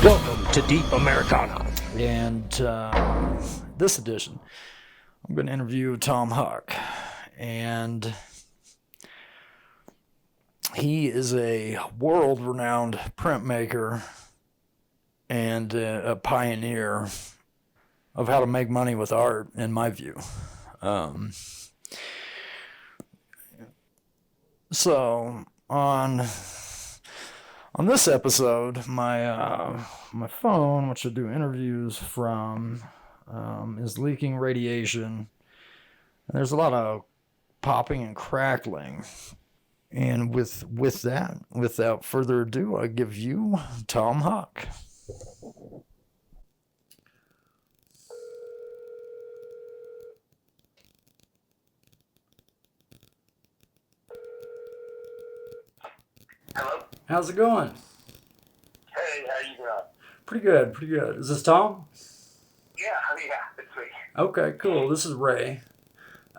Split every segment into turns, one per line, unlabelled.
Welcome to Deep Americana. And this edition, I'm going to interview Tom Huck. And he is a world-renowned printmaker and a pioneer of how to make money with art, in my view. So on this episode, my phone, which I do interviews from, is leaking radiation. And there's a lot of popping and crackling. And with that, without further ado, I give you Tom Huck.
Hello?
How's it going?
Hey, how you doing?
Pretty good, pretty good. Is this Tom?
Yeah, it's me.
Okay, cool. This is Ray.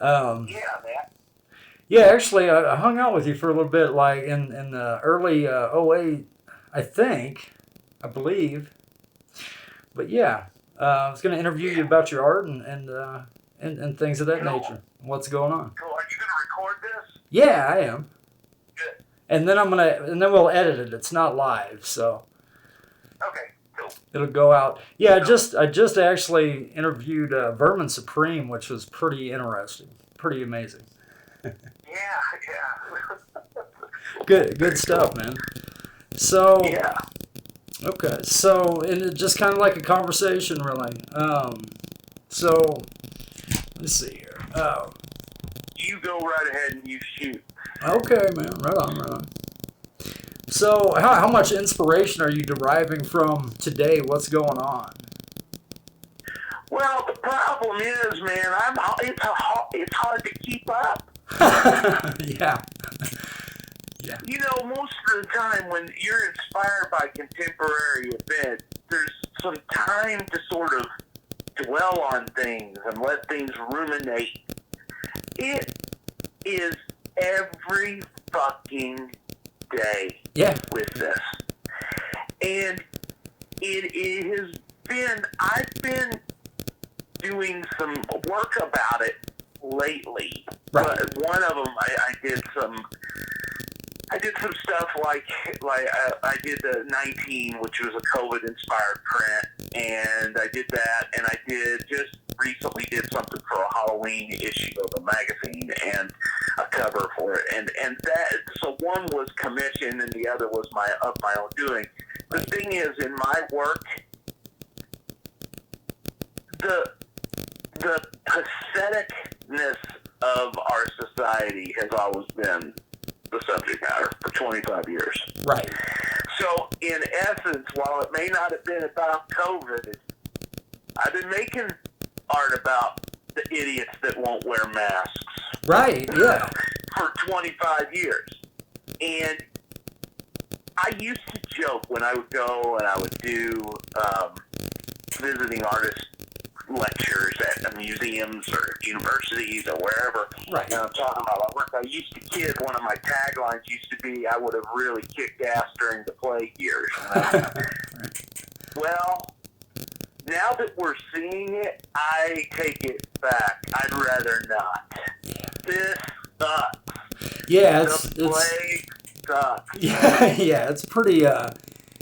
Yeah, man.
Yeah, actually, I hung out with you for a little bit, like in the early '08, I believe. But yeah, I was going to interview you about your art and things of that nature. What's going on?
Cool. Are you going to record this?
Yeah, I am.
Good.
And then we'll edit it. It's not live, so
Okay, cool.
it'll go out. Yeah, I just actually interviewed Vermin Supreme, which was pretty interesting, pretty amazing.
Yeah.
Good stuff, man. So
Yeah.
okay, so and it just kind of like a conversation, really. So let's see here.
You go right ahead and you shoot.
Okay, man. Right on. So, how much inspiration are you deriving from today? What's going on?
Well, the problem is, man, it's hard to keep up.
Yeah.
You know, most of the time when you're inspired by contemporary events, there's some time to sort of dwell on things and let things ruminate. It is every fucking day with this. And I've been doing some work about it lately.
Right.
But one of them, I did some stuff like I did the 19, which was a COVID-inspired print, and I did that, and I just recently did something for a Halloween issue of a magazine and a cover for it, and that, so one was commissioned and the other was of my own doing. The thing is, in my work, the patheticness of our society has always been the subject matter for 25 years.
Right.
So, in essence, while it may not have been about COVID, I've been making art about the idiots that won't wear masks.
Right, yeah.
For 25 years. And I used to joke when I would go and I would do visiting artist lectures at museums or universities or wherever.
Right.
And I'm talking about my work. I used to kid, one of my taglines used to be, I would have really kicked ass during the plague years. Well, now that we're seeing it, I take it back. I'd rather not. This sucks.
Yeah,
the plague sucks.
Yeah, it's pretty,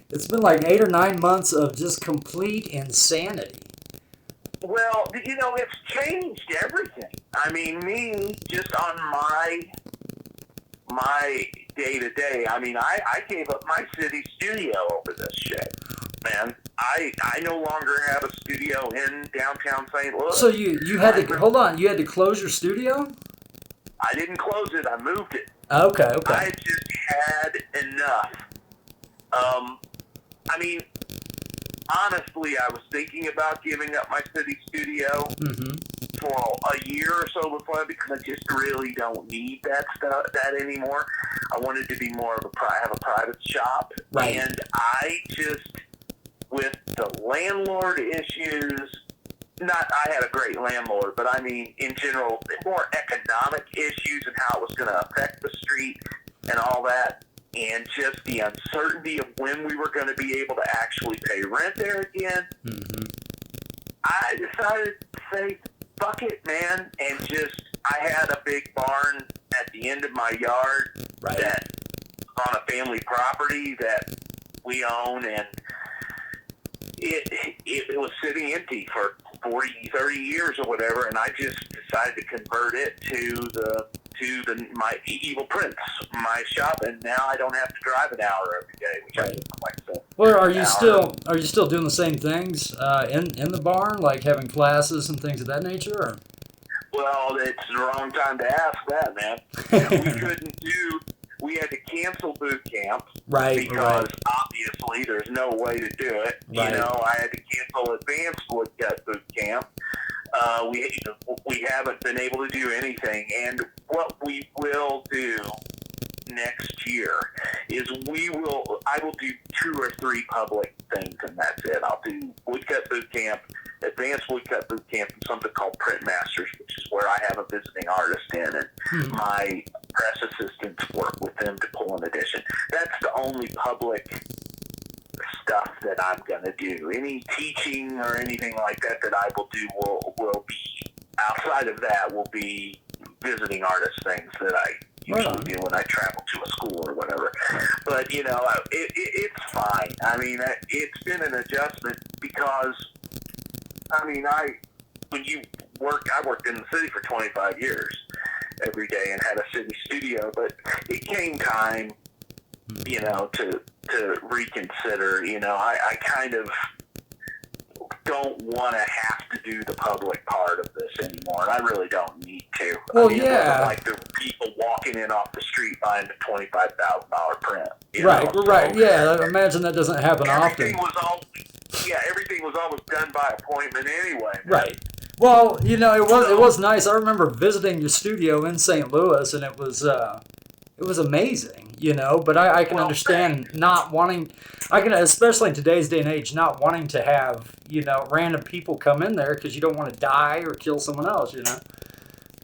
it's been like 8 or 9 months of just complete insanity.
Well, you know, it's changed everything. I mean, me, just on my day-to-day, I mean, I gave up my city studio over this shit, man. I no longer have a studio in downtown St. Louis.
So you had to, hold on, you had to close your studio?
I didn't close it, I moved it.
Okay.
I just had enough. I mean, honestly, I was thinking about giving up my city studio for a year or so before, because I just really don't need that anymore. I wanted to be more of have a private shop.
Right.
And I just, with the landlord issues, I had a great landlord, but I mean, in general, more economic issues and how it was going to affect the street. and all that, and just the uncertainty of when we were going to be able to actually pay rent there again, I decided to say, fuck it, man, and just, I had a big barn at the end of my yard that was on a family property that we own, and it was sitting empty for 40, 30 years or whatever, and I just decided to convert it to my Evil Prince, my shop, and now I don't have to drive an hour every day, which I like so.
Well, are you still doing the same things in the barn, like having classes and things of that nature? Or?
Well, it's the wrong time to ask that, man. We had to cancel boot camp because obviously there's no way to do it. You know, I had to cancel advanced woodcut boot camp. We haven't been able to do anything, and what we will do next year is I will do 2 or 3 public things, and that's it. I'll do woodcut boot camp, advanced woodcut boot camp, and something called Printmasters, which is where I have a visiting artist in, and my press assistants work with them to pull an edition. That's the only public stuff that I'm going to do. Any teaching or anything like that I will do will be, outside of that, will be visiting artist things that I usually do when I travel to a school or whatever. But, you know, it's fine. I mean, it's been an adjustment because, I mean, I worked in the city for 25 years every day and had a city studio, but it came time, you know, to reconsider. You know, I kind of don't want to have to do the public part of this anymore, and I really don't need to.
Well,
I mean, it wasn't like there were people walking in off the street buying a $25,000 print.
Right. Yeah, I imagine that doesn't happen often.
Everything was always done by appointment anyway.
Right. Well, you know, it was nice. I remember visiting your studio in St. Louis, and it was amazing, you know. But I can understand not wanting. Especially in today's day and age, not wanting to have, you know, random people come in there because you don't want to die or kill someone else, you know.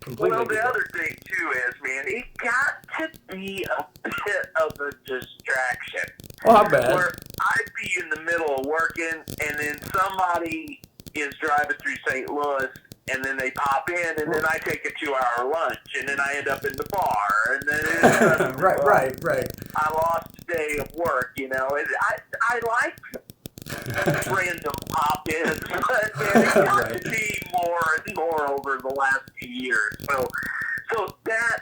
Completely.
Well, the other thing too is, man, it got to be a bit of a distraction.
Oh, I bet.
Where I'd be in the middle of working, and then somebody is driving through St. Louis, and then they pop in, and then I take a 2-hour lunch, and then I end up in the bar, and then
right.
I lost a day of work, you know. And I like random pop-ins, but man, it got to be more and more over the last few years. So that,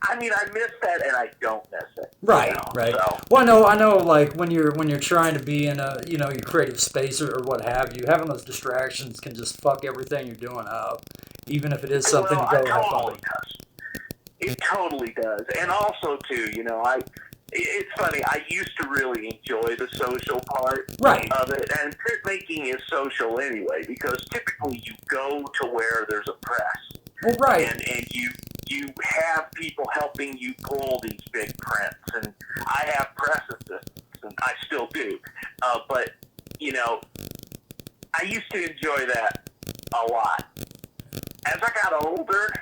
I mean, I miss that, and I don't miss it.
Right,
you know?
right.
So,
well, I know. Like when you're trying to be in a, you know, your creative space or what have you, having those distractions can just fuck everything you're doing up, even if it is something to go have fun.
It totally does, and also too, you know, it's funny. I used to really enjoy the social part of it, and printmaking is social anyway, because typically you go to where there's a press.
Well, right.
And you have people helping you pull these big prints, and I have press assistants, and I still do. But, you know, I used to enjoy that a lot. As I got older,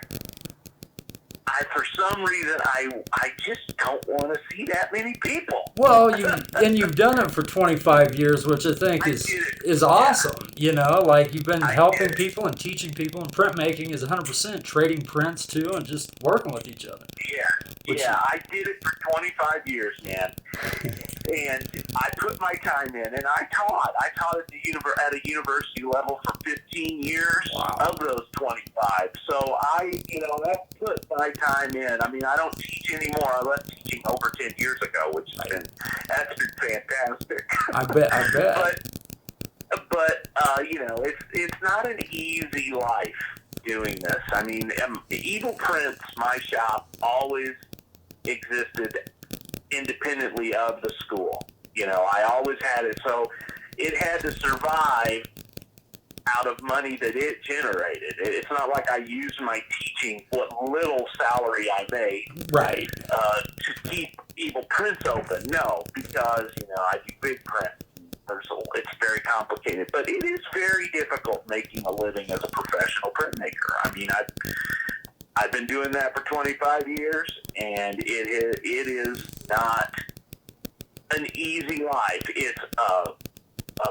for some reason, I just don't want to see that many people.
Well, you've done it for 25 years, which I think is awesome. You know, like you've been helping people and teaching people, and printmaking is 100% trading prints too, and just working with each other.
Yeah, I did it for 25 years, man. And I put my time in, and I taught. I taught at a university level for 15 years of those 25. So that put my time in. I mean, I don't teach anymore. I left teaching over 10 years ago, which that's been fantastic.
I bet.
But you know, it's not an easy life doing this. I mean, Evil Prince, my shop, always existed independently of the school. You know, I always had it, so it had to survive out of money that it generated. It's not like I used my teaching, what little salary I made, to keep Evil Prince open. No, because, you know, I do big print. It's very complicated, but it is very difficult making a living as a professional printmaker. I mean, I've been doing that for 25 years, and it is not an easy life. It's a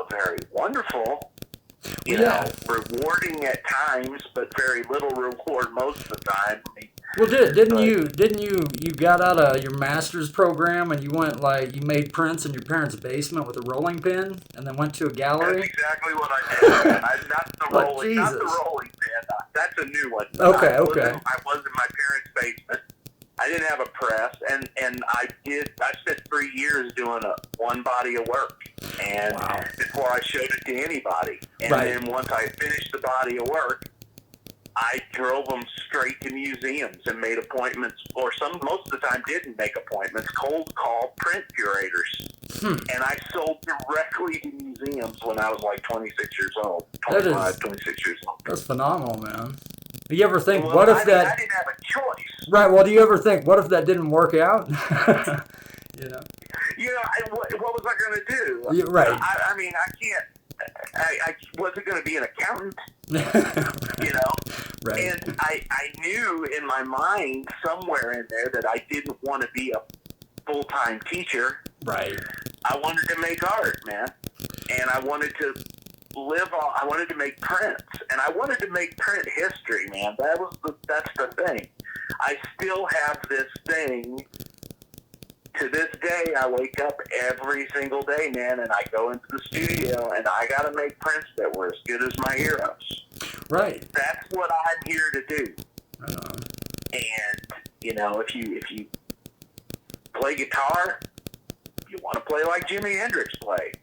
very wonderful, rewarding at times, but very little reward most of the time.
Well, didn't you got out of your master's program and you went you made prints in your parents' basement with a rolling pin and then went to a gallery?
That's exactly what I did. Not the rolling pin. That's a new one.
Okay.
I was in my parents' basement. I didn't have a press, and I spent 3 years doing one body of work, and before I showed it to anybody. And then once I finished the body of work, I drove them straight to museums and made appointments, or most of the time didn't make appointments, cold call print curators. And I sold directly to museums when I was like 26 years old, 26 years old.
That's phenomenal, man. Do you ever think,
I didn't have a choice.
Right, well, do you ever think, what if that didn't work out?
What was I going to do?
Right.
I mean, I can't. I wasn't going to be an accountant,
Right.
And I knew in my mind somewhere in there that I didn't want to be a full-time teacher.
Right.
I wanted to make art, man, and I wanted to I wanted to make prints, and I wanted to make print history, man. That's the thing. I still have this thing. To this day, I wake up every single day, man, and I go into the studio, and I got to make prints that were as good as my heroes.
Right.
That's what I'm here to do. And if you play guitar, you want to play like Jimi Hendrix played.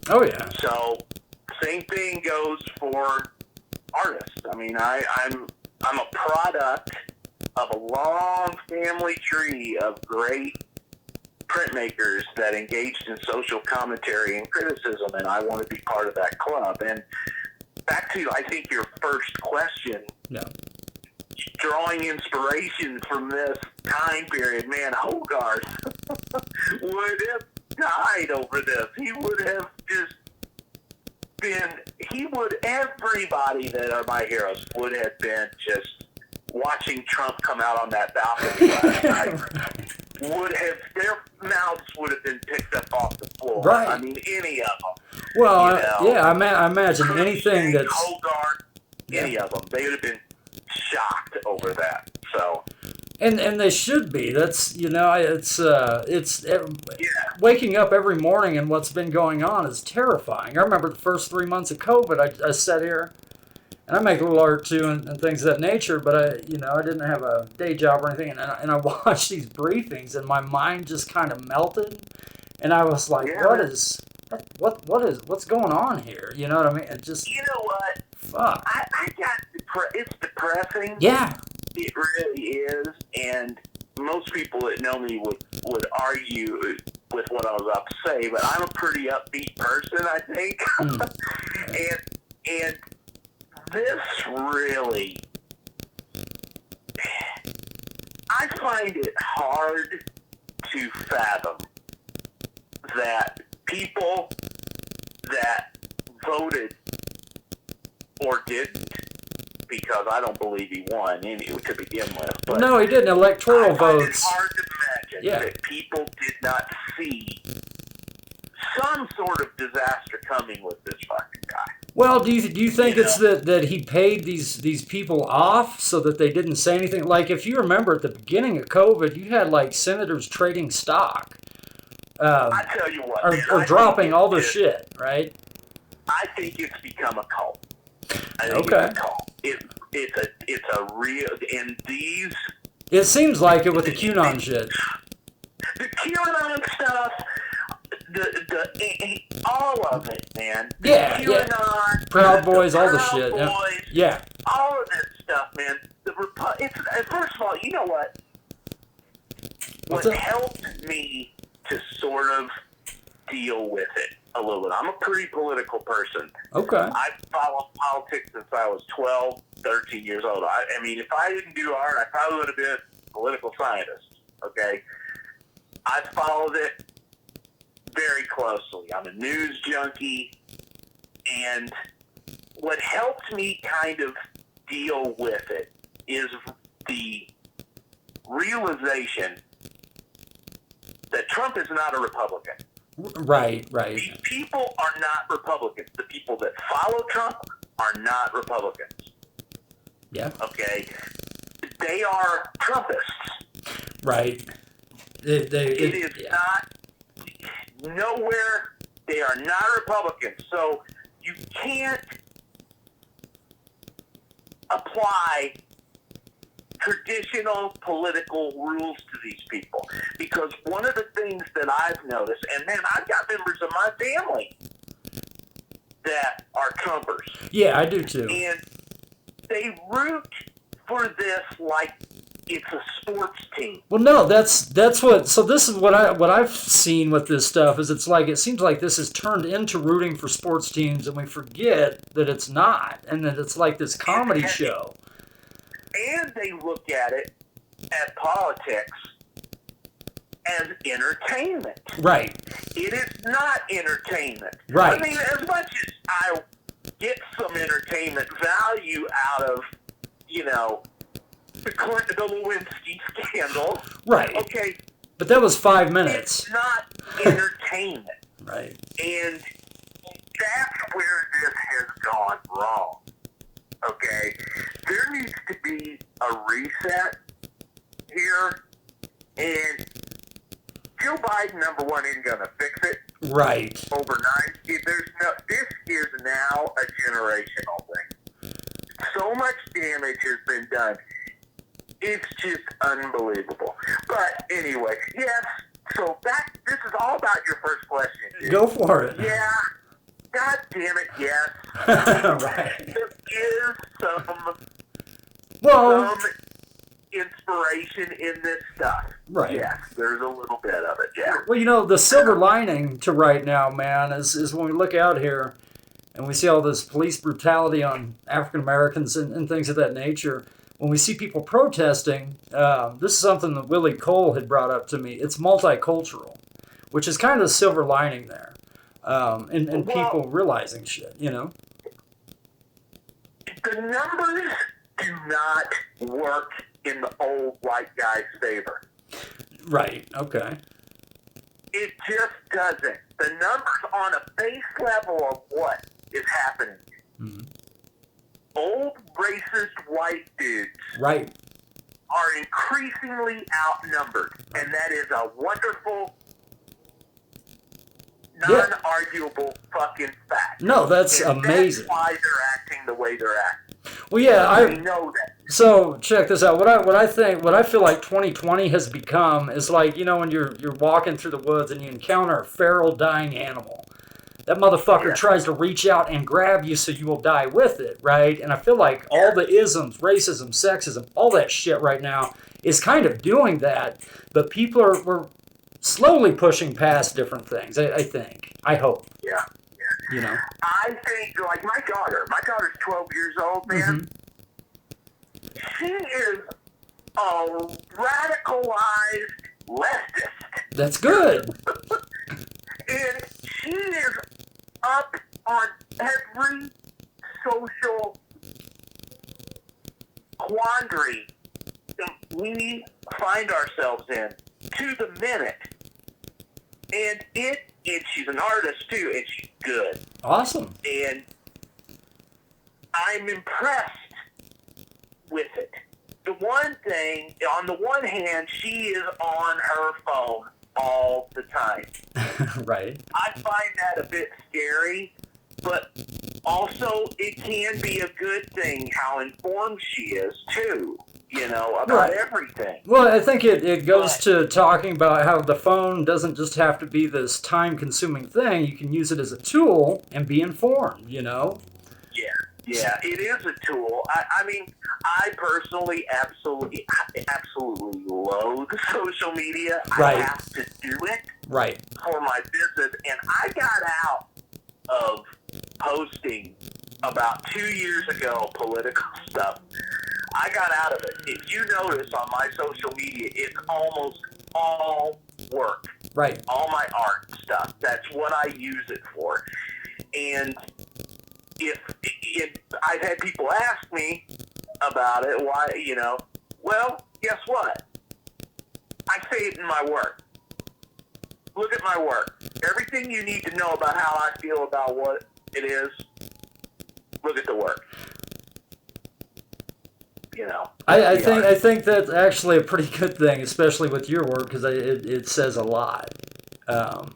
Oh yeah.
So same thing goes for artists. I mean, I'm a product of a long family tree of great printmakers that engaged in social commentary and criticism, and I want to be part of that club. And back to, I think, your first question, drawing inspiration from this time period, man, Hogarth would have died over this. He would have just everybody that are my heroes would have been just watching Trump come out on that balcony last night. Their mouths would have been picked up off the floor.
Right.
I mean, any of them.
Well, I imagine anything that's
Hogarth, any of them, they would have been shocked over that. So.
And they should be. That's waking up every morning and what's been going on is terrifying. I remember the first 3 months of COVID. I sat here. And I make a little art too and things of that nature, but I didn't have a day job or anything, and I watched these briefings, and my mind just kind of melted, and I was like, what's going on here? You know what I mean? It just,
what?
Fuck.
I got it's depressing.
Yeah.
It really is, and most people that know me would argue with what I was about to say, but I'm a pretty upbeat person, I think, and this really, I find it hard to fathom that people that voted or didn't, because I don't believe he won to begin with. But
no, he didn't. Electoral votes.
It's hard to imagine that people did not see some sort of disaster coming with this fucking guy.
Well, do you think it's that he paid these people off so that they didn't say anything? Like, if you remember at the beginning of COVID, you had like senators trading stock.
I tell you what,
or dropping all their shit, right?
I think it's become a cult.
It's a
cult. It's a real, and these.
It seems like it with the QAnon shit.
The QAnon stuff. All of it, man. QAnon,
Proud Boys, all the shit.
Boys,
yeah.
All of this stuff, man. First of all, you know what? What helped me to sort of deal with it a little bit. I'm a pretty political person.
Okay.
I followed politics since I was 12, 13 years old. I mean, if I didn't do art, I probably would have been a political scientist. Okay? I followed it very closely. I'm a news junkie, and what helped me kind of deal with it is the realization that Trump is not a Republican.
Right.
These people are not Republicans. The people that follow Trump are not Republicans.
Yeah.
Okay? They are Trumpists.
Right.
It is not, nowhere, they are not Republicans. So you can't apply traditional political rules to these people. Because one of the things that I've noticed, and man, I've got members of my family that are Trumpers.
Yeah, I do too.
And they root for this like it's a sports team.
Well, no, that's what. So this is what I've seen with this stuff is it seems like this has turned into rooting for sports teams, and we forget that it's not, and that it's like this comedy show.
And they look at it at politics as entertainment.
Right.
It is not entertainment.
Right.
I mean, as much as I get some entertainment value out of, the Lewinsky scandal.
Right.
Okay.
But that was 5 minutes.
It's not entertainment.
Right.
And that's where this has gone wrong. Okay? There needs to be a reset here. And Joe Biden, number one, isn't going to fix it.
Right.
Overnight. This is now a generational thing. So much damage has been done. It's just unbelievable. But anyway, yes. So this is all about your first question, dude.
Go for it.
Yeah. God damn it, yes.
Right.
There is some inspiration in this stuff.
Right.
Yes, there's a little bit of it, yeah.
Well, the silver lining to right now, man, is when we look out here and we see all this police brutality on African Americans and things of that nature. When we see people protesting, this is something that Willie Cole had brought up to me. It's multicultural, which is kind of the silver lining there. And people realizing shit, The
numbers do not work in the old white guy's favor.
Right, okay.
It just doesn't. The numbers on a base level of what is happening.
Mm-hmm.
Old racist white dudes
right.
are increasingly outnumbered. And that is a wonderful, non-arguable fucking fact.
No, that's
and
amazing.
That's why they're acting the way they're acting.
Well, yeah,
I know that.
So check this out. What I feel like 2020 has become is like, when you're walking through the woods and you encounter a feral dying animal. That motherfucker tries to reach out and grab you so you will die with it, right? And I feel like all the isms, racism, sexism, all that shit right now is kind of doing that. But people we're slowly pushing past different things, I think. I hope.
Yeah. I think, like my daughter's 12 years old, man. Mm-hmm. She is a radicalized leftist.
That's good.
And she is up on every social quandary that we find ourselves in to the minute. And she's an artist too, and she's good.
Awesome.
And I'm impressed with it. The one thing, on the one hand, she is on her phone all the time.
Right.
I find that a bit scary, but also it can be a good thing how informed she is too, about everything.
Well, I think it goes to talking about how the phone doesn't just have to be this time-consuming thing. You can use it as a tool and be informed,
Yeah, it is a tool. I mean, I personally absolutely loathe social media.
Right.
I have to do it
for
my business. And I got out of posting about 2 years ago political stuff. I got out of it. If you notice on my social media, it's almost all work.
Right.
All my art stuff. That's what I use it for. And if I've had people ask me, about it. Why, well, guess what? I say it in my work. Look at my work. Everything you need to know about how I feel about what it is, look at the work.
I think that's actually a pretty good thing, especially with your work, because it says a lot.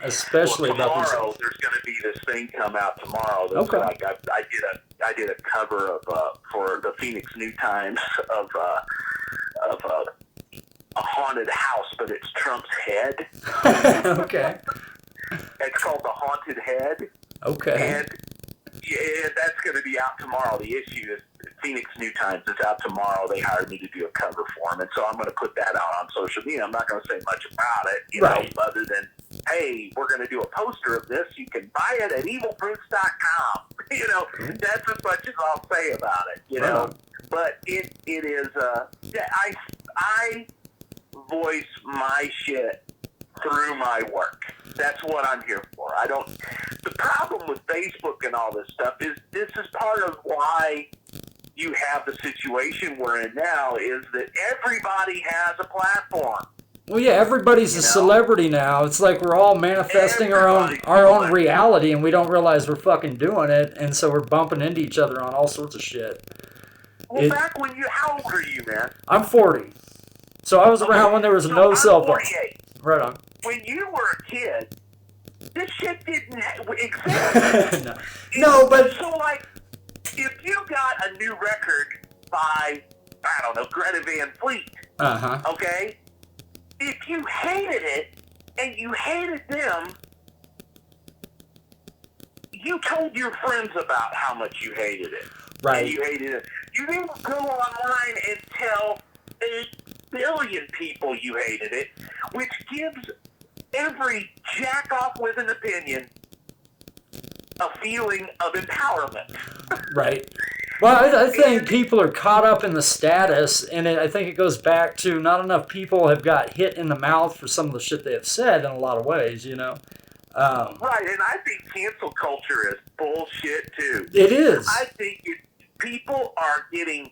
Especially
tomorrow,
about these.
There's going to be this thing come out tomorrow. That's
okay.
Like I did a cover of for the Phoenix New Times of a haunted house, but it's Trump's head.
Okay.
It's called The Haunted Head.
Okay.
And that's going to be out tomorrow. The issue is Phoenix New Times. It's out tomorrow. They hired me to do a cover for them, and so I'm going to put that out on social media. I'm not going to say much about it,
right.
Other than, hey, we're going to do a poster of this. You can buy it at evilprints.com. That's as much as I'll say about it.
Right.
But it is. I voice my shit through my work. That's what I'm here for. The problem with Facebook and all this stuff is this is part of why you have the situation we're in now, is that everybody has a platform.
Well, yeah, everybody's a celebrity now. It's like we're all manifesting our own reality, and we don't realize we're fucking doing it, and so we're bumping into each other on all sorts of shit.
Well, back when how old are you, man?
I'm 40. So I was around when there was no cell phone.
48.
Right on.
When you were a kid, this shit didn't exist.
No, but...
So, like, if you got a new record by, I don't know, Greta Van Fleet, okay? If you hated it, and you hated them, you told your friends about how much you hated it.
Right.
And you hated it. You didn't go online and tell 8 billion people you hated it, which gives every jack-off with an opinion a feeling of empowerment.
Right. Well, I think people are caught up in the status, and I think it goes back to not enough people have got hit in the mouth for some of the shit they have said in a lot of ways,
Right, and I think cancel culture is bullshit, too.
It is.
I think people are getting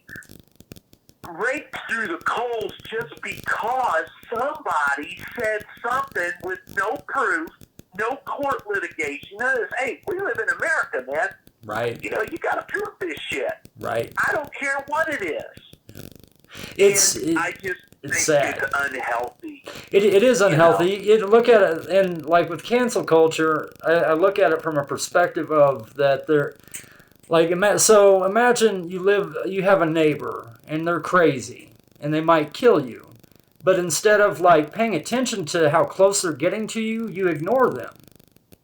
raked through the coals just because somebody said something with no proof, no court litigation. None of this. Hey, we live in America, man.
Right.
You got to prove this shit.
Right.
I don't care what it is.
It's sad.
It's unhealthy.
It is unhealthy. You look at it, and like with cancel culture, I look at it from a perspective of that they're like, so imagine you have a neighbor and they're crazy and they might kill you, but instead of like paying attention to how close they're getting to you, you ignore them.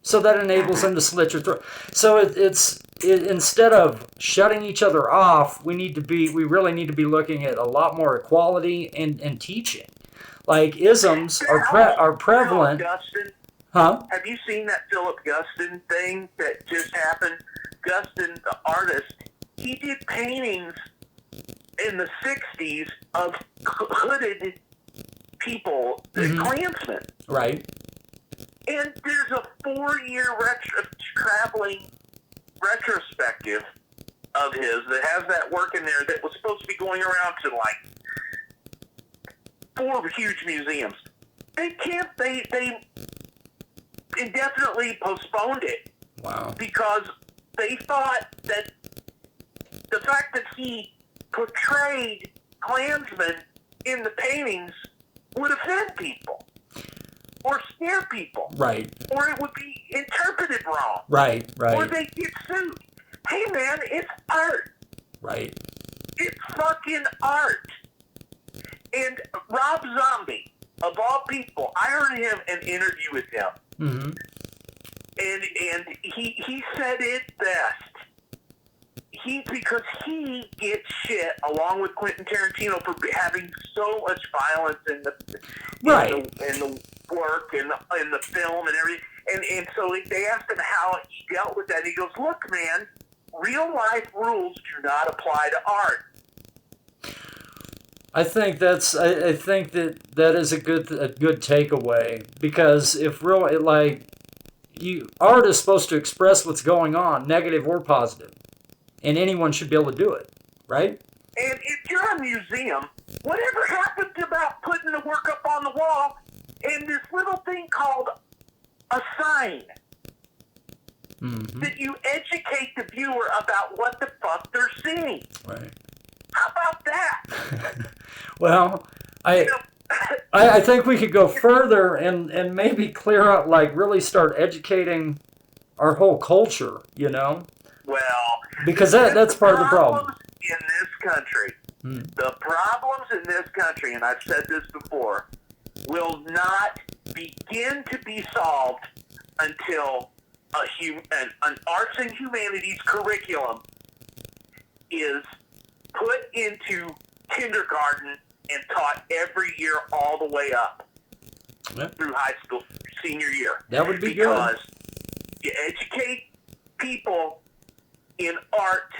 So that enables them to slit your throat. So it's instead of shutting each other off, we really need to be looking at a lot more equality and teaching. Like isms are prevalent.
Gustin,
huh?
Have you seen that Philip Gustin thing that just happened? Gustin, the artist, he did paintings in the 60s of hooded people, Klansmen.
Right.
And there's a 4-year traveling retrospective of his that has that work in there that was supposed to be going around to like 4 huge museums. They indefinitely postponed it.
Wow.
Because they thought that the fact that he portrayed Klansmen in the paintings would offend people or scare people.
Right.
Or it would be interpreted wrong.
Right.
Or they get sued. Hey, man, it's art.
Right.
It's fucking art. And Rob Zombie, of all people, I heard an interview with him.
Mm-hmm.
And he said it best. Because he gets shit along with Quentin Tarantino for having so much violence in the work and in the film and everything. And so they asked him how he dealt with that. He goes, "Look, man, real life rules do not apply to art."
I think that is a good takeaway, because if art is supposed to express what's going on, negative or positive, and anyone should be able to do it, right?
And if you're a museum, whatever happened about putting the work up on the wall and this little thing called a sign that you educate the viewer about what the fuck they're seeing?
Right.
How about that?
Well, I think we could go further and maybe clear out, like, really start educating our whole culture, you know?
Well,
because that's part of the problem.
In this country, the problems in this country, and I've said this before, will not begin to be solved until an arts and humanities curriculum is put into kindergarten and taught every year all the way up through high school senior year.
That would be
because
good.
You educate people in art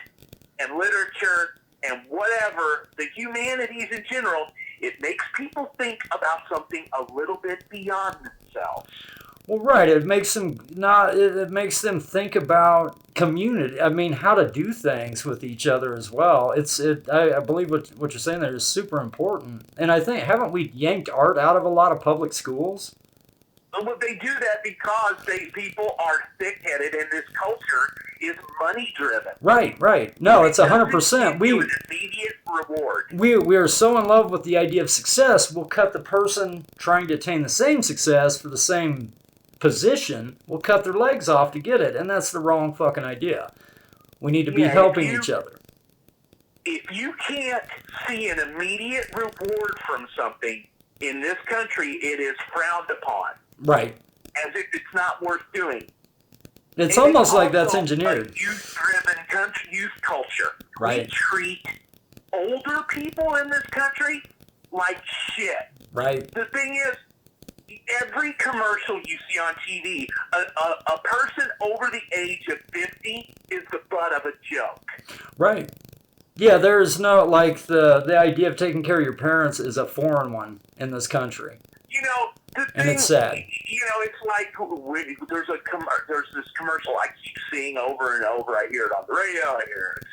and literature and whatever, the humanities in general, it makes people think about something a little bit beyond themselves.
Well, right. It makes them It makes them think about community. I mean, how to do things with each other as well. I believe what you're saying there is super important. And I think, haven't we yanked art out of a lot of public schools?
Well, they do that because people are thick-headed, and this culture is money-driven.
Right. No, it's 100%.
We an immediate reward.
We are so in love with the idea of success, we'll cut the person trying to attain the same success for the same position, we'll cut their legs off to get it, and that's the wrong fucking idea. We need to be helping each other.
If you can't see an immediate reward from something, in this country, it is frowned upon.
Right.
As if it's not worth doing.
It's almost like that's engineered.
A youth-driven youth culture.
Right.
We treat older people in this country like shit.
Right.
The thing is, every commercial you see on TV, a person over the age of 50 is the butt of a joke.
Right. Yeah, there's no, like, the idea of taking care of your parents is a foreign one in this country.
You know,
and it's sad.
You know, it's like there's this commercial I keep seeing over and over. I hear it on the radio. I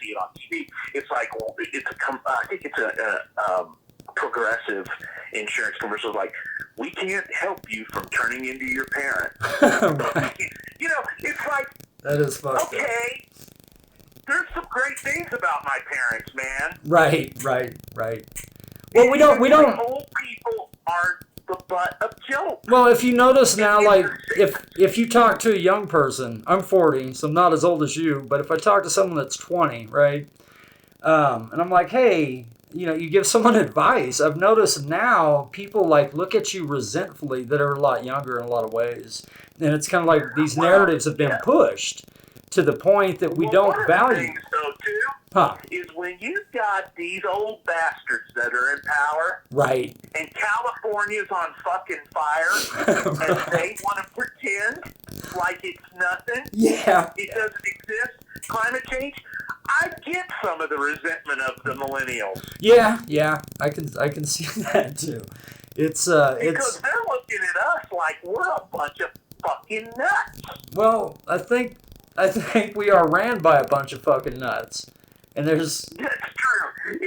see it on TV. It's like, well, I think it's a progressive insurance commercial. Like, we can't help you from turning into your parent.
Right.
You know, it's like,
that is fucked up.
Okay, there's some great things about my parents, man.
Right. Well, we don't.
Old people are the butt of jokes.
Well, if you notice now, like, if you talk to a young person, I'm 40, so I'm not as old as you, but if I talk to someone that's 20, right, and I'm like, hey, you know, you give someone advice, I've noticed now people, like, look at you resentfully that are a lot younger in a lot of ways. And it's kind of like these narratives have been pushed to the point that we don't value.
Things, though, too, is when you've got these old bastards that are in power,
right,
and California's on fucking fire,
right.
And they want to pretend like it's nothing.
Yeah.
It doesn't exist. Climate change. I get some of the resentment of the millennials.
Yeah, I can see that too. Because
they're looking at us like we're a bunch of fucking nuts.
Well, I think we are ran by a bunch of fucking nuts, and there's.
That's true.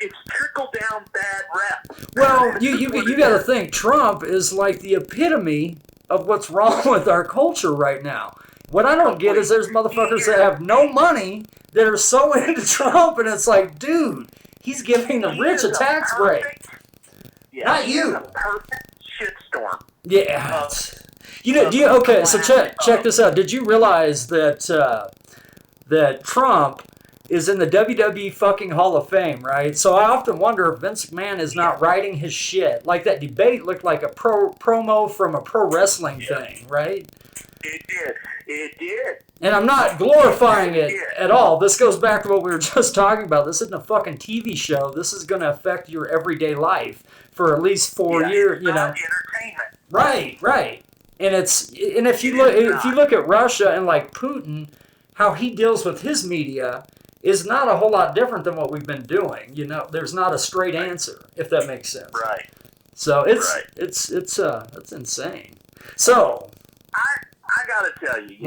It's trickle down bad rep.
Well, you got to think Trump is like the epitome of what's wrong with our culture right now. What I don't get is there's motherfuckers that have no money that are so into Trump, and it's like, dude, he's giving the rich a tax break.
Yeah,
not you.
A perfect shitstorm.
Yeah. Okay, so check this out. Did you realize that that Trump is in the WWE fucking Hall of Fame, right? So I often wonder if Vince McMahon is not writing his shit. Like, that debate looked like a promo from a pro wrestling thing, right?
It did.
And I'm not glorifying it at all. This goes back to what we were just talking about. This isn't a fucking TV show. This is going to affect your everyday life for at least 4 years, you know.
Entertainment.
Right. And if you look at Russia and, like, Putin, how he deals with his media is not a whole lot different than what we've been doing. You know, there's not a straight answer, if that makes sense.
Right.
So it's insane. So
I gotta tell you,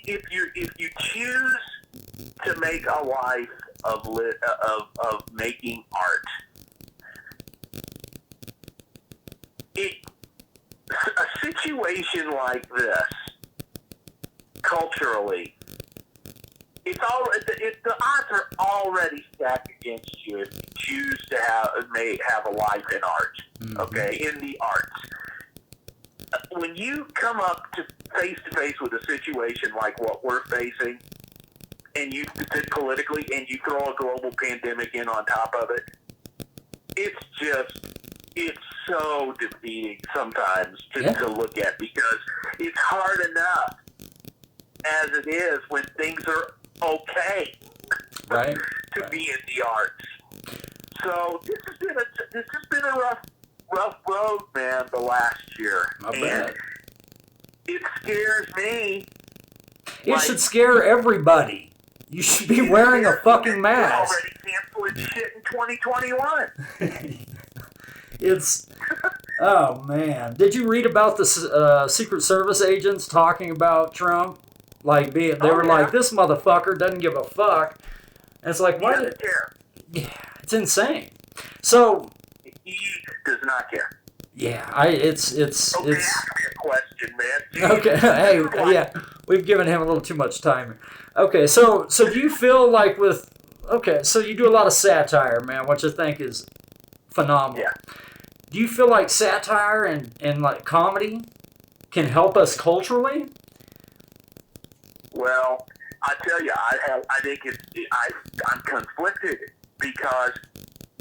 if you choose to make a life of making art. A situation like this, culturally, the odds are already stacked against you if you choose to have a life in art.
Mm-hmm.
Okay, in the arts. When you come up to face with a situation like what we're facing, and you politically, and you throw a global pandemic in on top of it, it's so defeating sometimes to look at, because it's hard enough as it is when things are okay,
right,
to be in the arts. So this has been a rough road, man, the last year. And it scares me.
It should scare everybody. You should be wearing a fucking mask.
We're already canceling shit in 2021.
It's... Oh, man. Did you read about the Secret Service agents talking about Trump? Like, they were like, this motherfucker doesn't give a fuck. And it's like, what?
He doesn't care.
Yeah, it's insane. So...
He does not care.
Yeah,
Okay, ask me a question, man.
Okay, hey, yeah, we've given him a little too much time. Okay, so do you feel like so you do a lot of satire, man, which I think is phenomenal.
Yeah.
Do you feel like satire and like comedy can help us culturally?
Well, I tell you, I think I'm conflicted, because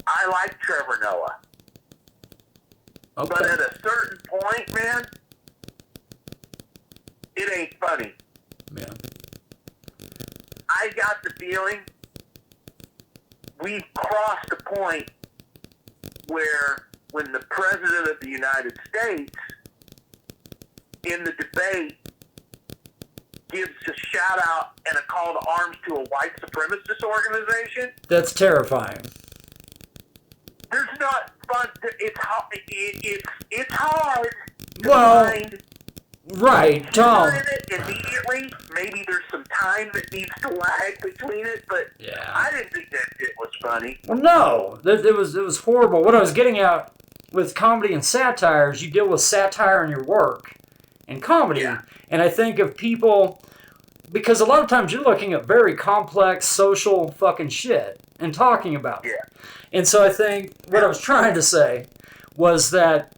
I like Trevor Noah.
Okay.
But at a certain point, man, it ain't funny.
Yeah.
I got the feeling we've crossed a point where when the President of the United States, in the debate, gives a shout out and a call to arms to a white supremacist organization.
That's terrifying.
There's not fun. It's hard to find.
Right, Tom.
In it immediately. Maybe there's some time that needs to lag between it, but
yeah.
I didn't think that shit was funny.
Well, no, it was horrible. What I was getting at with comedy and satire is you deal with satire in your work and comedy, and I think of people, because a lot of times you're looking at very complex social fucking shit and talking about it.
Yeah.
And so I think what I was trying to say was that,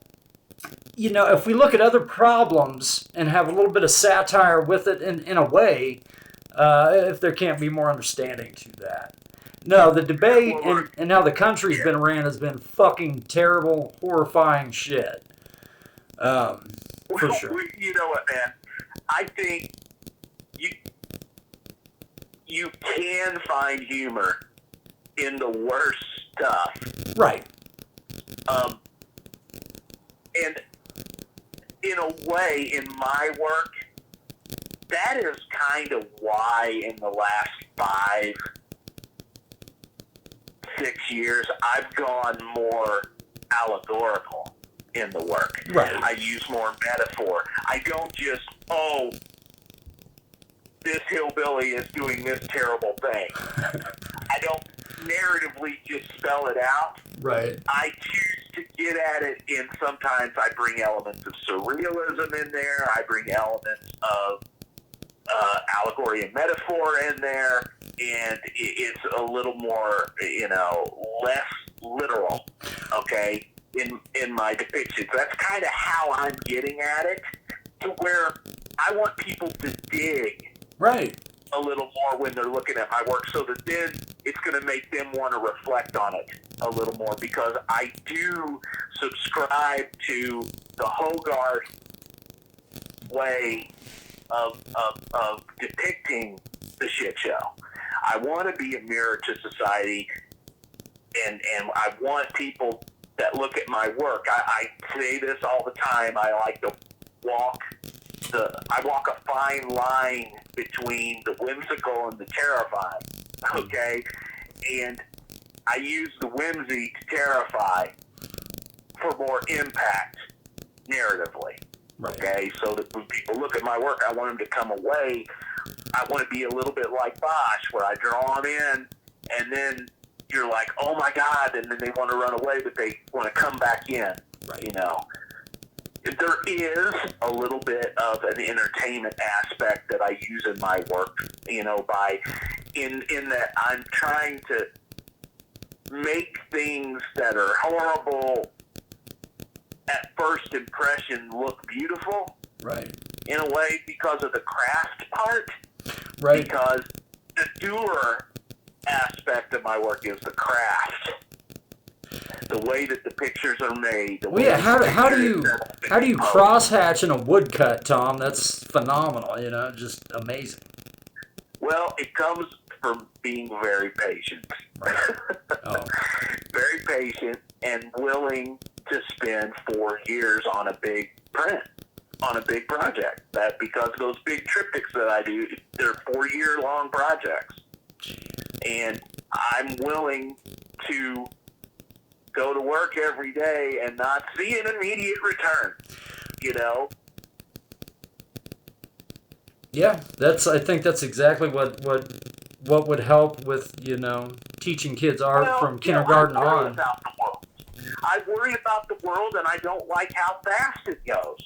you know, if we look at other problems and have a little bit of satire with it in a way, if there can't be more understanding to that. No, the debate and how the country's been ran has been fucking terrible, horrifying shit. For sure.
You know what, man? I think you can find humor in the worst stuff.
Right.
And in a way, in my work, that is kind of why in the last 5-6 years, I've gone more allegorical in the work.
Right.
I use more metaphor. I don't just, this hillbilly is doing this terrible thing. I don't narratively just spell it out.
Right.
I choose to get at it in, sometimes I bring elements of surrealism in there. I bring elements of allegory and metaphor in there. And it's a little more, less literal, okay, in my depictions. That's kind of how I'm getting at it, to where I want people to dig a little more when they're looking at my work, so that then it's going to make them want to reflect on it a little more, because I do subscribe to the Hogarth way of depicting the shit show. I want to be a mirror to society, and I want people that look at my work. I say this all the time. I like to walk a fine line between the whimsical and the terrifying. Okay, and I use the whimsy to terrify for more impact narratively.
Right.
Okay, so that when people look at my work, I want them to come away. I want to be a little bit like Bosch, where I draw them in and then you're like, oh my God, and then they want to run away, but they want to come back in, you know. There is a little bit of an entertainment aspect that I use in my work, you know, in that I'm trying to make things that are horrible at first impression look beautiful.
Right.
In a way, because of the craft part.
Right.
Because the doer aspect of my work is the craft. The way that the pictures are made.
Well, yeah, how do you crosshatch in a woodcut, Tom? That's phenomenal, you know, just amazing.
Well, it comes from being very patient.
Right. Oh.
Very patient and willing to spend 4 years on a big print, on a big project. That because those big triptychs that I do, they're 4-year-long projects. And I'm willing to go to work every day and not see an immediate return, you know?
Yeah, I think that's exactly what would help with, you know, teaching kids art from kindergarten on.
I worry about the world, and I don't like how fast it goes.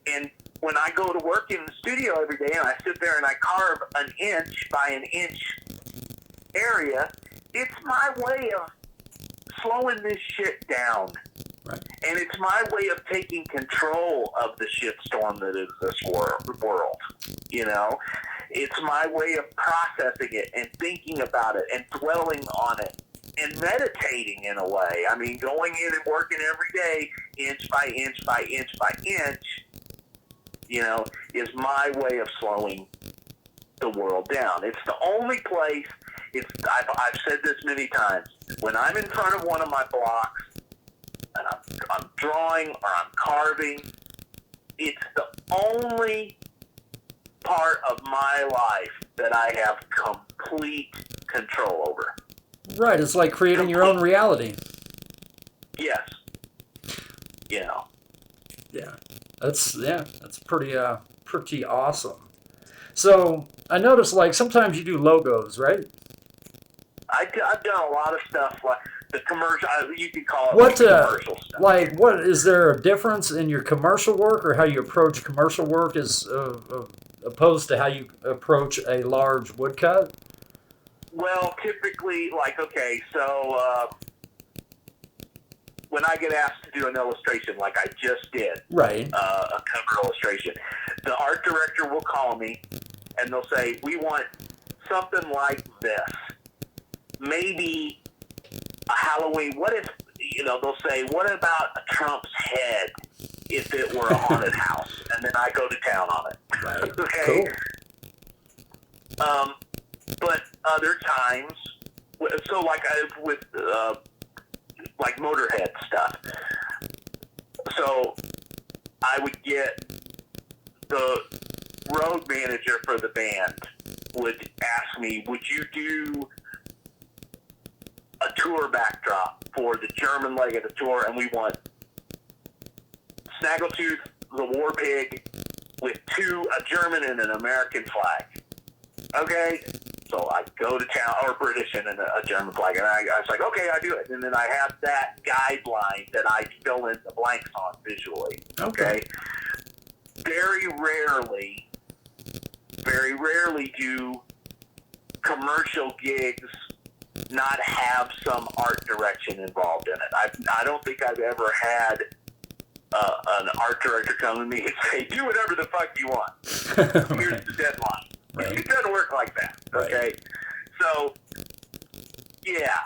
And when I go to work in the studio every day and I sit there and I carve an inch by an inch area, it's my way of slowing this shit down.
Right.
And it's my way of taking control of the shitstorm that is this world. You know? It's my way of processing it and thinking about it and dwelling on it and meditating in a way. I mean, going in and working every day, inch by inch by inch by inch, you know, is my way of slowing the world down. It's the only place, I've said this many times, when I'm in front of one of my blocks and I'm drawing or I'm carving, it's the only part of my life that I have complete control over.
Right, it's like creating your own reality.
Yes. You know.
Yeah. That's pretty awesome. So I noticed, like, sometimes you do logos, right?
I've done a lot of stuff like the commercial. You could call it commercial stuff.
Like, what is there a difference in your commercial work or how you approach commercial work as opposed to how you approach a large woodcut?
Well, typically, like, okay, so when I get asked to do an illustration, like I just did,
right,
a cover illustration, the art director will call me and they'll say, we want something like this. Maybe a Halloween. What if, you know, they'll say, what about a Trump's head if it were a haunted house? And then I go to town on it.
Right.
Okay.
Cool.
But other times, so like with like Motorhead stuff. So I would get the road manager for the band would ask me, would you do a tour backdrop for the German leg of the tour? And we want Snaggletooth, the war pig, with a German and an American flag. Okay? So I go to town, or British and a German flag, and I was like, okay, I do it. And then I have that guideline that I fill in the blanks on visually. Okay? Very rarely do commercial gigs not have some art direction involved in it. I don't think I've ever had an art director come to me and say, do whatever the fuck you want. Here's the deadline. Right. It doesn't work like that, okay? Right. So, yeah,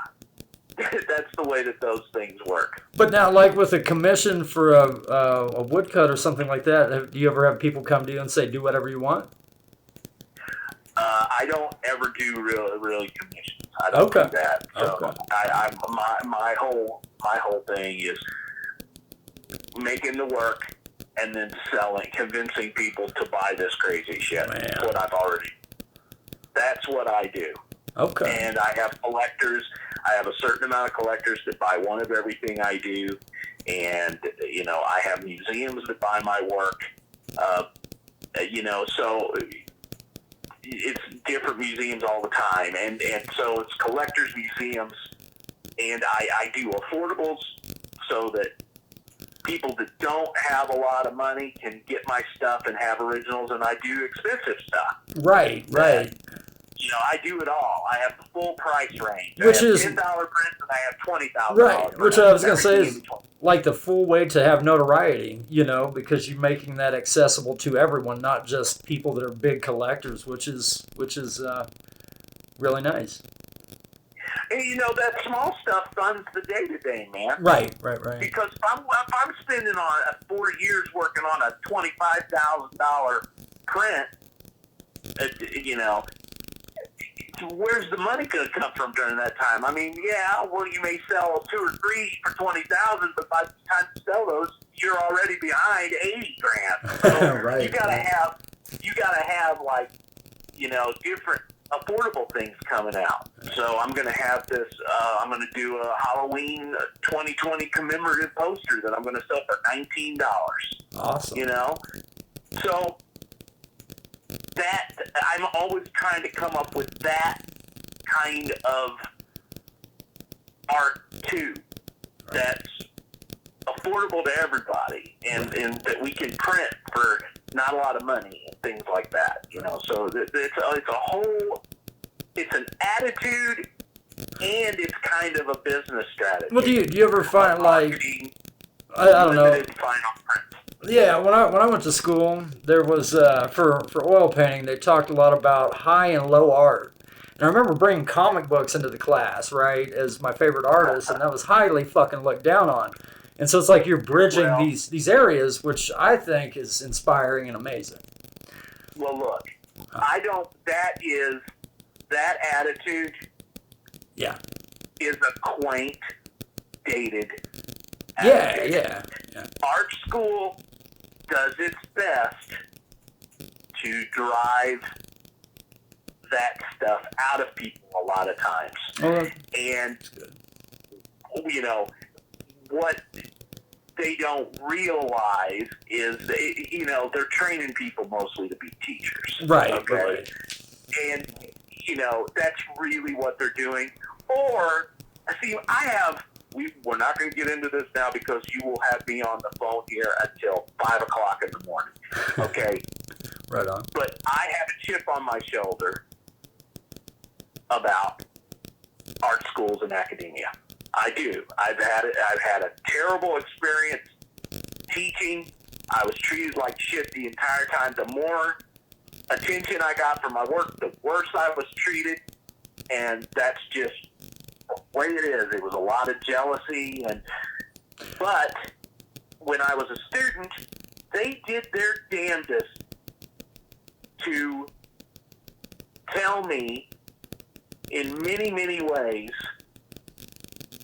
that's the way that those things work.
But now, like with a commission for a woodcut or something like that, do you ever have people come to you and say, do whatever you want?
I don't ever do really commissions. I don't do that. So my whole thing is making the work and then convincing people to buy this crazy shit.
Man.
That's what I do.
Okay.
And I have collectors. I have a certain amount of collectors that buy one of everything I do. And, you know, I have museums that buy my work. You know, so it's different museums all the time, and so it's collectors museums, and I do affordables so that people that don't have a lot of money can get my stuff and have originals, and I do expensive stuff.
Right.
You know, I do it all. I have the full price range.
Which
I have
is
$10 prints, and I have $20,000.
Right, which I was going to say is
between.
like the full way to have notoriety, you know, because you're making that accessible to everyone, not just people that are big collectors, which is really nice.
And, you know, that small stuff funds the day-to-day, man.
Right.
Because if I'm spending on 4 years working on a $25,000 print, you know, where's the money going to come from during that time? I mean, yeah, well, you may sell 2 or 3 for $20,000, but by the time you sell those, you're already behind $80,000. So
Right.
You gotta have like, you know, different affordable things coming out. So I'm going to have this. I'm going to do a Halloween 2020 commemorative poster that I'm going to sell for $19.
Awesome.
You know, so. That I'm always trying to come up with that kind of art too, that's affordable to everybody, and that we can print for not a lot of money and things like that. You know, so it's an attitude, and it's kind of a business strategy.
Well, do you ever find like I don't know. Yeah, when I went to school, there was for oil painting, they talked a lot about high and low art. And I remember bringing comic books into the class, right, as my favorite artist, and that was highly fucking looked down on. And so it's like you're bridging these areas, which I think is inspiring and amazing.
Well, look, that attitude is a quaint, dated attitude.
Yeah.
Art school does its best to drive that stuff out of people a lot of times. And, you know, what they don't realize is, they're training people mostly to be teachers.
Right.
Okay?
Right.
And, you know, that's really what they're doing. Or, see, we're not going to get into this now because you will have me on the phone here until 5 o'clock in the morning. Okay?
Right on.
But I have a chip on my shoulder about art schools and academia. I do. I've had a terrible experience teaching. I was treated like shit the entire time. The more attention I got for my work, the worse I was treated. And that's just the way it is. It was a lot of jealousy, but when I was a student, they did their damnedest to tell me in many, many ways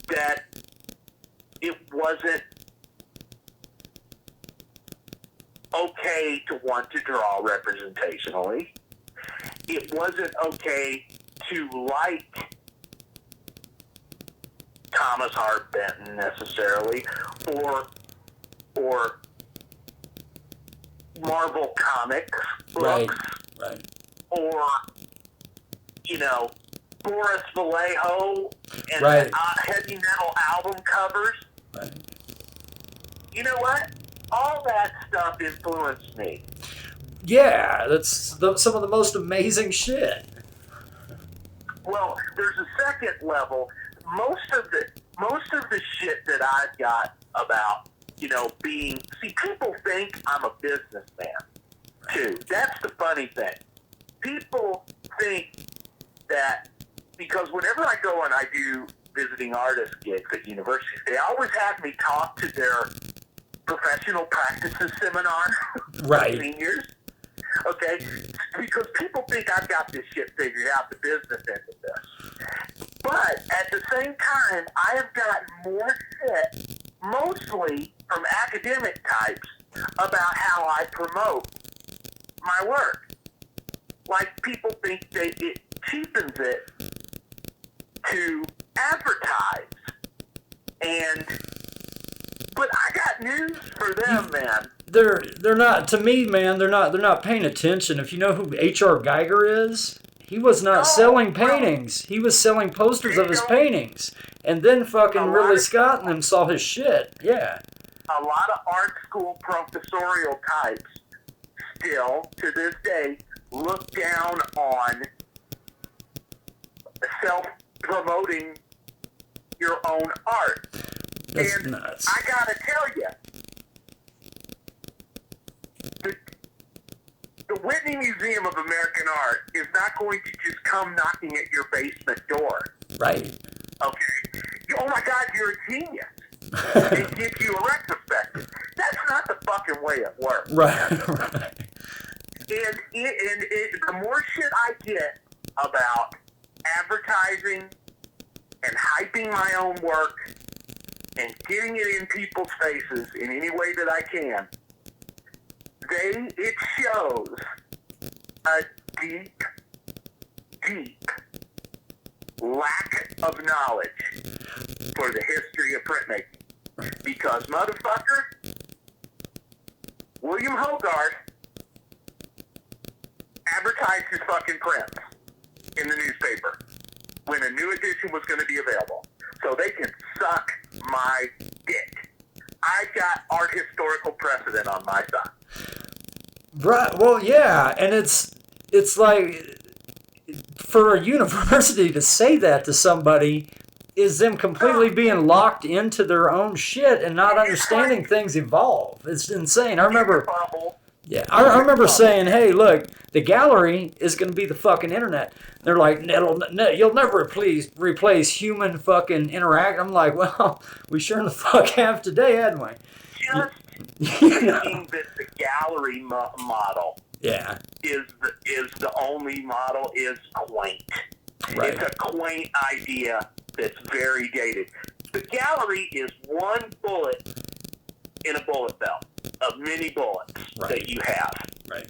that it wasn't okay to want to draw representationally. It wasn't okay to like Thomas Hart Benton necessarily, or Marvel comic books,
right.
or, you know, Boris Vallejo and heavy metal album covers.
Right.
You know what? All that stuff influenced me.
Yeah, that's some of the most amazing shit.
Well, there's a second level. Most of the shit that I've got about, you know, people think I'm a businessman too. That's the funny thing. People think that because whenever I go and I do visiting artist gigs at universities, they always have me talk to their professional practices seminar
Right.
seniors. Okay? Because people think I've got this shit figured out, the business end of this. But at the same time, I have gotten more shit, mostly from academic types, about how I promote my work. Like, people think it cheapens it to advertise. But I got news for them, man.
they're not, to me, man, they're not paying attention. If you know who H.R. Geiger is, he was not selling paintings. He was selling posters of his paintings. And then fucking Ridley Scott and them saw his shit. Yeah.
A lot of art school professorial types still, to this day, look down on self-promoting your own art.
That's nuts.
I gotta tell you, the Whitney Museum of American Art is not going to just come knocking at your basement door.
Right.
Okay? Oh my God, you're a genius. And give you a retrospective. That's not the fucking way it works.
Right.
And the more shit I get about advertising and hyping my own work and getting it in people's faces in any way that I can, it shows a deep, deep lack of knowledge for the history of printmaking. Because, motherfucker, William Hogarth advertised his fucking prints in the newspaper when a new edition was going to be available. So they can suck my dick. I've got art historical precedent on my side.
Right. Well, yeah, and it's like, for a university to say that to somebody is them completely being locked into their own shit and not understanding things evolve. It's insane. I remember saying, hey, look, the gallery is going to be the fucking internet. They're like, you'll never replace human fucking interact. I'm like, well, we sure in the fuck have today, haven't we?
Just thinking that the gallery model is the only model is quaint.
Right.
It's a quaint idea that's very dated. The gallery is one bullet in a bullet belt of many bullets that you have.
Right.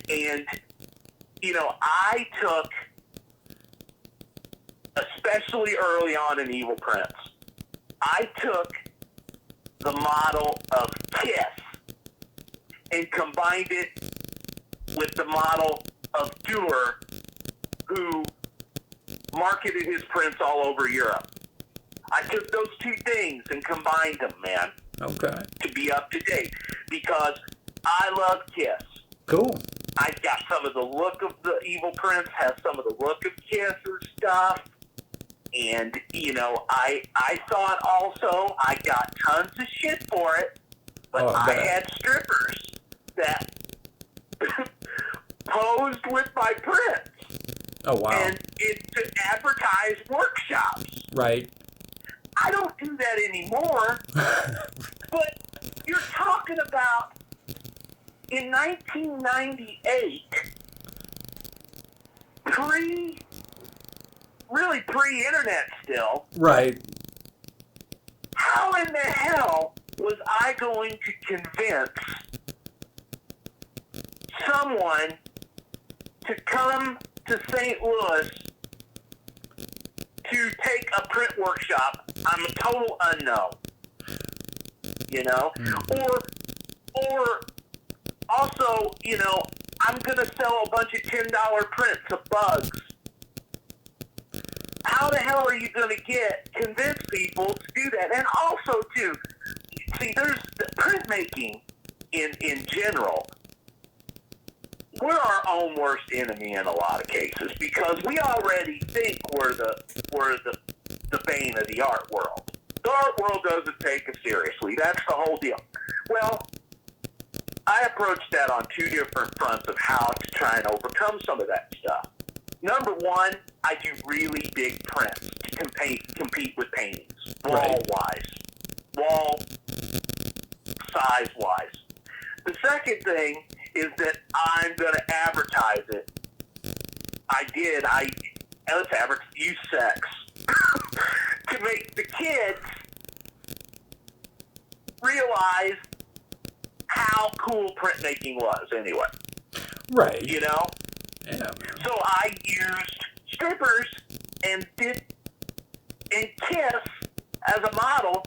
And, I took, especially early on in Evil Prints, I took the model of Kiss and combined it with the model of Duer, who marketed his prints all over Europe. I took those two things and combined them, man.
Okay.
To be up to date, because I love Kiss.
Cool.
I got some of the look of the Evil Prince, has some of the look of Kiss's stuff. And, I thought also I got tons of shit for it, but I had strippers that posed with my prints.
Oh, wow.
And to advertise workshops.
Right.
I don't do that anymore. But you're talking about in 1998, pre-internet still.
Right.
How in the hell was I going to convince someone to come to St. Louis to take a print workshop? I'm a total unknown. Or also, I'm going to sell a bunch of $10 prints of bugs. How the hell are you going to convince people to do that? And also, too, see, there's the printmaking in general. We're our own worst enemy in a lot of cases because we already think we're the bane of the art world. The art world doesn't take us seriously. That's the whole deal. Well, I approached that on two different fronts of how to try and overcome some of that stuff. Number one, I do really big prints to compete with paintings, wall-wise, wall size-wise. The second thing is that I'm going to advertise it. Let's use sex to make the kids realize how cool printmaking was anyway.
Right.
Yeah. So I used strippers and Kiss as a model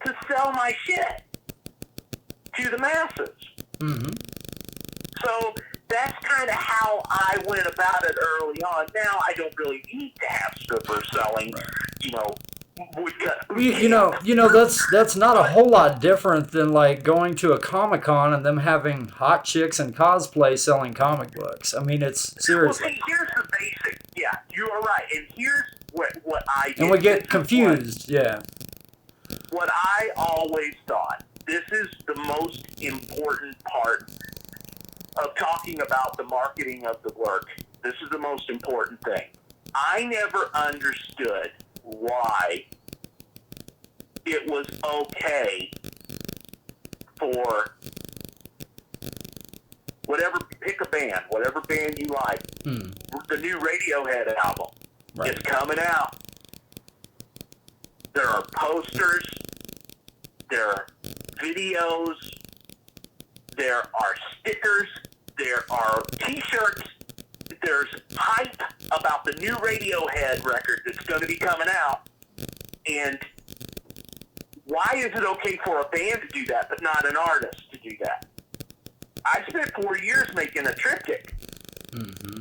to sell my shit to the masses.
Mm-hmm.
So that's kind of how I went about it early on. Now I don't really need to have strippers selling, you know, woodcut.
That's not a whole lot different than like going to a Comic-Con and them having hot chicks and cosplay selling comic books. I mean, it's seriously.
Well, see, here's the basic. Yeah, you are right. And here's what I did.
And we get confused. Yeah.
What I always thought. This is the most important part of talking about the marketing of the work. This is the most important thing. I never understood why it was okay for pick a band, whatever band you like. The new Radiohead album is coming out. There are posters, there are videos, there are stickers, there are t-shirts, there's hype about the new Radiohead record that's going to be coming out. And why is it okay for a band to do that, but not an artist to do that? I spent 4 years making a triptych.
Mm-hmm.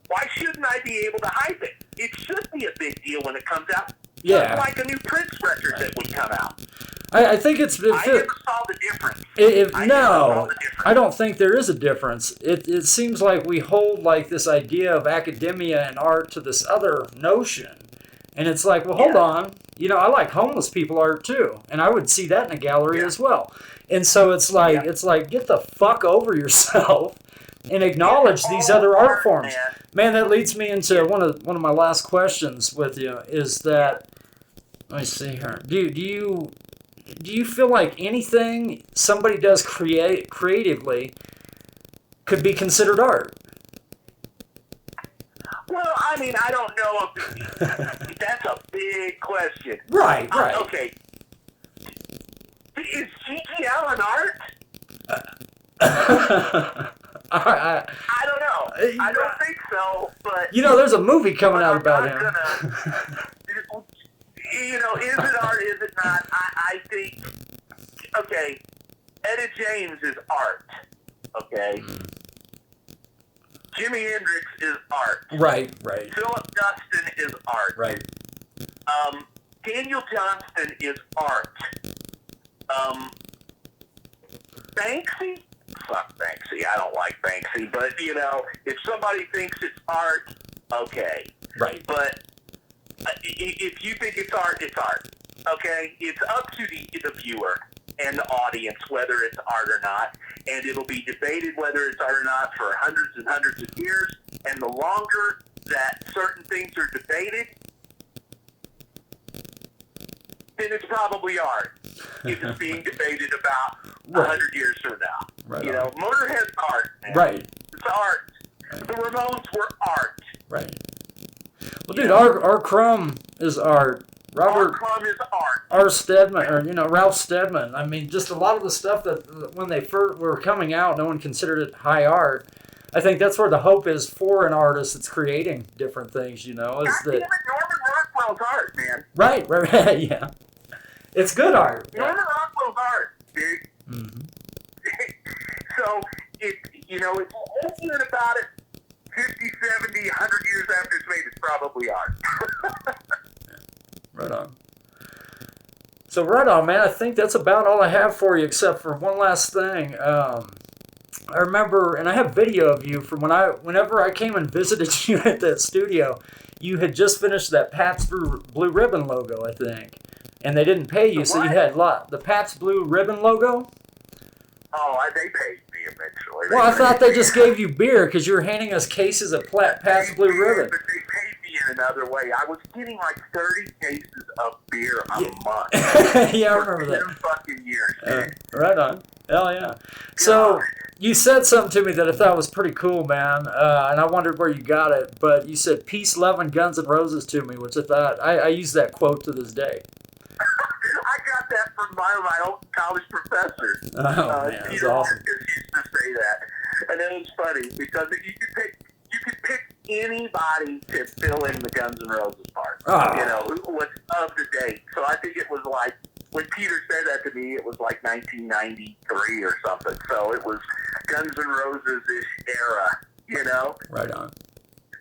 Why shouldn't I be able to hype it? It should be a big deal when it comes out.
Yeah.
Just like a new Prince record that would come out.
I think I
never saw the difference.
I don't think there is a difference. It seems like we hold like this idea of academia and art to this other notion. And it's like, well, hold on. You know, I like homeless people art too. And I would see that in a gallery as well. And so it's like get the fuck over yourself and acknowledge these other art forms. Man, that leads me into one of my last questions with you is that, let me see here. Do you feel like anything somebody does creatively could be considered art?
Well, I mean, I don't know if that's a big question.
Right.
Okay. Is CGL an art?
I
don't know. I don't think so, but...
You know, there's a movie coming out about him.
Is it art, is it not? I think, okay, Etta James is art, okay? Jimi Hendrix is art.
Right.
Philip Dustin is art.
Right.
Daniel Johnston is art. Banksy? Fuck Banksy. I don't like Banksy. But, if somebody thinks it's art, okay.
Right.
But if you think it's art, okay? It's up to the viewer and the audience whether it's art or not. And it'll be debated whether it's art or not for hundreds and hundreds of years. And the longer that certain things are debated, then it's probably art. If it's being debated about 100 years from now.
Right.
Motorhead's art, man.
Right.
It's art. The Ramones were art.
Right. Well, dude, our Crumb is art.
Our Crumb is art.
Ralph Steadman. I mean, just a lot of the stuff that when they first were coming out, no one considered it high art. I think that's where the hope is for an artist that's creating different things, is
God
that...
Damn it, Norman Rockwell's art, man.
Right, yeah. It's good art.
Norman Rockwell's art, dude.
Mm-hmm.
So, if you're arguing about it 50, 70, 100 years after it's made, it's probably art.
Right on. So right on, man. I think that's about all I have for you, except for one last thing. I remember, and I have video of you from whenever I came and visited you at that studio. You had just finished that Pabst Blue Ribbon logo, I think, and they didn't pay you, so you had the Pabst Blue Ribbon logo.
Oh, they paid me eventually.
Well, I thought they just gave you beer because you were handing us cases of Pabst Blue Ribbon.
But they paid me in another way. I was getting like 30 cases of beer a month.
Yeah, I remember that.
2 fucking years.
Right on. Hell yeah. So you said something to me that I thought was pretty cool, man, and I wondered where you got it. But you said "Peace, Love, and Guns N' Roses" to me, which I thought I use that quote to this day.
I got that from my old college professor.
Oh, man, that's awesome.
He used to say that, and it was funny because you could pick anybody to fill in the Guns N' Roses part.
Oh.
What's of the day. So I think it was like when Peter said that to me, it was like 1993 or something. So it was Guns N' Roses-ish era, you know?
Right on.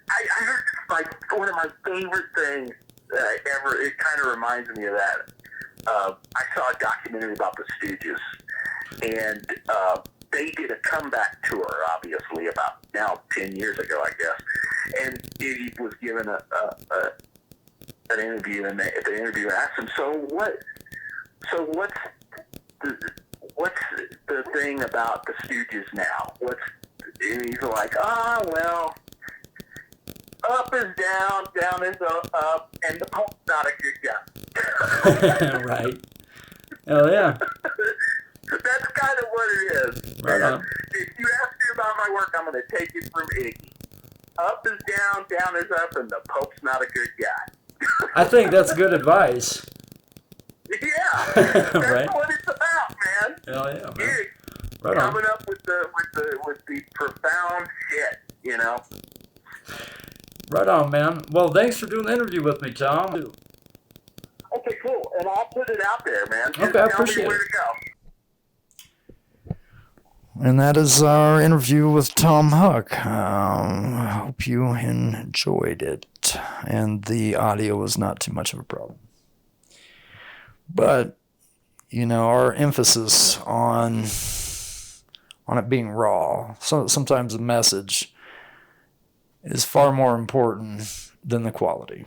I heard like one of my favorite things ever. It kind of reminds me of that. I saw a documentary about the Stooges, and they did a comeback tour, obviously, about now 10 years ago, I guess. And Iggy was given an interview, and the interviewer asked him, what's the thing about the Stooges now? And he's like, well, up is down, down is up, and the Pope's not a good guy.
Right. Hell yeah.
That's kind of what it is.
Right on.
If you ask me about my work, I'm going to take it from Iggy. Up is down, down is up, and the Pope's not a good guy.
I think that's good advice.
Yeah, that's
right.
what it's about, man.
Hell yeah, man.
You're
Right on.
coming up with the profound shit, you know.
Right on, man. Well, thanks for doing the interview with me, Tom.
Okay, cool, and I'll put it out there, man. Just
Okay, I
tell
appreciate
me where
it.
to go.
And that is our interview with Tom Huck. I hope you enjoyed it, and the audio was not too much of a problem. But, you know, our emphasis on it being raw, so sometimes the message is far more important than the quality.